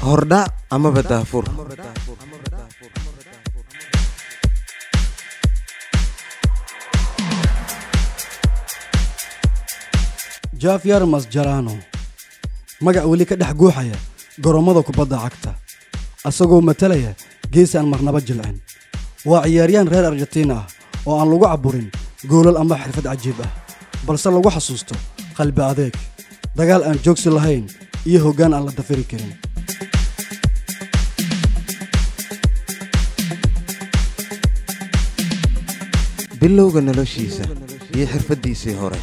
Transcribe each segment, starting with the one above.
هردع أما بدافور جافيار ماسجرانو magac wali ka dhex guuxaya garoomada kubadda cagta asagoo matalaya gees aan marnaba jilcin waa ciyaaryahan reer Argentina ah oo aan lagu caburin goolal ama xirfad cajiib ah balse lagu xasuusto qalbi adeeg dagaal aan joogsi lahayn iyo hoggaan aan la dafiri karin bilowga noloshiisa iyo xirfadiisii hore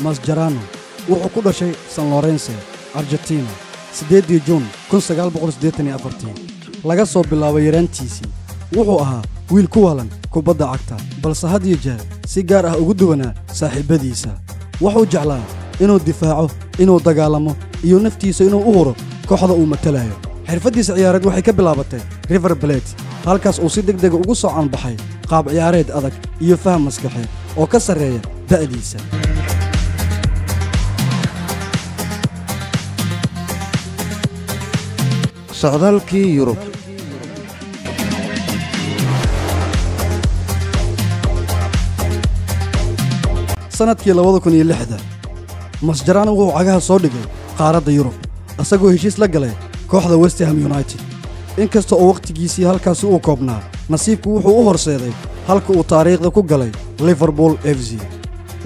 Mascherano wuxuu ku dhashay San Lorenzo, Argentina, 8 June 1984. Laga soo bilaabay yaraantiisii wuxuu ahaa wiil ku walan kubadda cagta, balse had iyo jeer si gaar ah ugu duwanaa saaxiibadiisa. Wuxuu jeclaa inuu difaaco, inuu dagaalamo iyo naftiisa inuu u huro kooxda uu matalayo. Xirfadiisa ciyaareed waxay ka bilaabatay River Plate, halkaas uu si degdeg ugu soo caanbaxay qaab ciyaareed adag iyo faham maskaxeed oo ka sarreeya da'diisa. socdaalkii Yurub sanadkii 2006 Mascherano wuxuu cagaha soo dhigay qaaradda Yurub asagoo heshiis la galay kooxda West Ham United inkasta oo waqtigiisii halkaas uu koobnaa nasiibku wuxuu u horseeday halka uu taariikhda ku galay Liverpool FC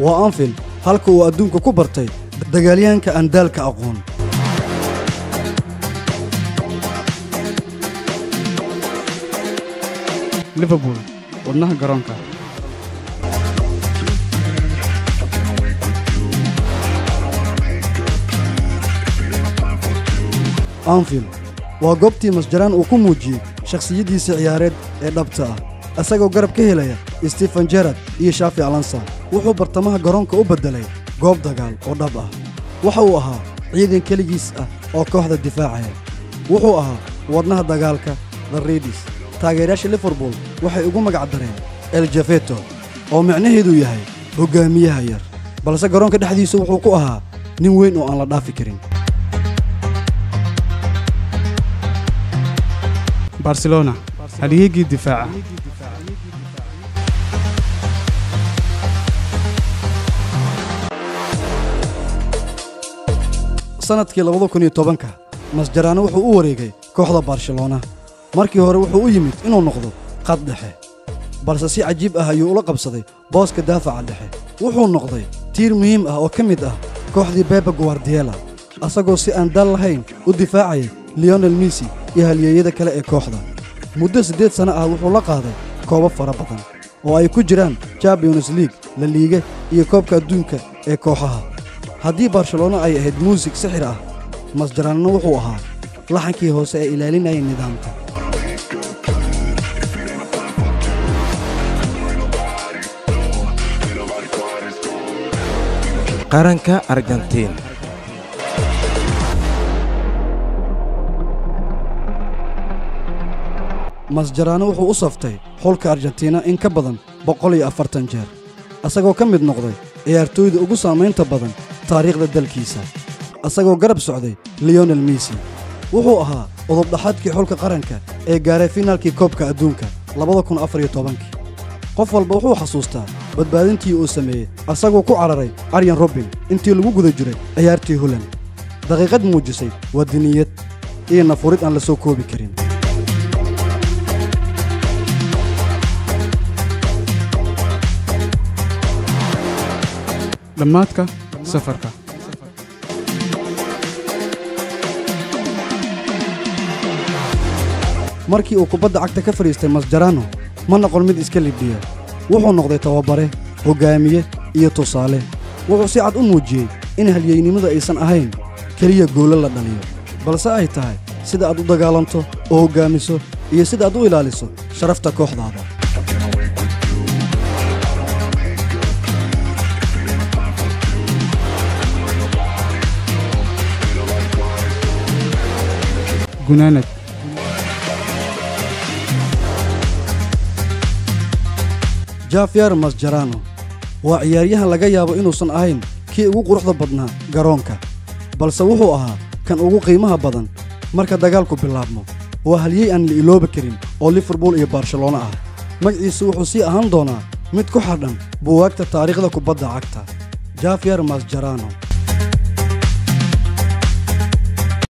waa Anfield halka uu adduunka ku bartay dagaalyahanka aan daalka aqoon ليفربول wadnaha garoonka Anfield waa goobtii Mascherano uu ku muujiyay shakhsiyadiisa ciyaareed ee dhabta ah asagoo garab ka helaya Steven Gerrard iyo Xavi Alonso wuxuu bartamaha garoonka u bedelay goob dagaal oo dhab ah waxa uu ahaa ciidan kaligiis ah oo kooxda difaacaya wuxuu ahaa wadnaha dagaalka The Reds taageerayaasha Liverpool waxay ugu magac dareen El Jafeto oo macnaheedu yahay hogaamiyaha yar balse garoonka dhexdiisa wuxuu ku ahaa nin weyn oo aan la dhaafi karin Barcelona halyeegii difaaca sanadkii 2010 Mascherano wuxuu u wareegay kooxda Barcelona markii hore wuxuu u yimid inuu noqdo qad dhexe balse si cajiib ah ayuu ula qabsaday booska daafaca dhexe wuxuu noqday tiir muhiim ah oo ka mid ah kooxdii Pep Guardiola asagoo si aan dal lahayn u difaacay Lionel Messi iyo halyeeyada kale ee kooxda muddo 8 sano ah wuxuu la qaaday koobab fara badan oo ay ku jiraan Champions League, La Liga iyo koobka adduunka ee kooxaha haddii Barcelona ay ahayd muusig sixir ah Mascherano wuxuu ahaa laxankii hoose ee ilaalinayay nidaamka qaranka Argentina Mascherano wuxuu u saftay xulka Argentina in ka badan 140 jeer asagoo ka mid noqday ciyaartooyda ugu saameynta badan taariikhda dalkiisa asagoo garab socday Lionel Messi wuxuu ahaa udub dhaxadkii xulka qaranka ee gaaray finaalkii koobka adduunka 2014 qof walba wuxuu xasuustaa badbaadintii uu sameeyay asagoo ku cararay Arjen Robben intii lagu guda jiray ciyaartii Holland daqiiqad muujisay waddaniyad iyo nafurid aan la soo koobi karin dhammaadka safarka markii uu kubadda cagta ka fariistay Mascherano ma noqon mid iska libdhiya wuxuu noqday tababare hogaamiye iyo tusaale wuxuu si cad u muujiyay in halyeeynimadu aysan ahayn kaliya goolo la dhaliyo balse ay tahay sida aad u dagaalanto oo hogaamiso iyo sida aad u ilaaliso sharafta kooxdaada gunaanad Javier Mascherano waa ciyaaryahan laga yaabo inuusan ahayn kii ugu quruxda badnaa garoonka balse wuxuu ahaa kan ugu qiimaha badan marka dagaalku bilaabmo waa halyey aan la iloobi karin oo Liverpool iyo Barcelona ah magaciisu wuxuu sii ahaan doonaa mid ku xadhan buugaagta taariikhda kubadda cagta Javier Mascherano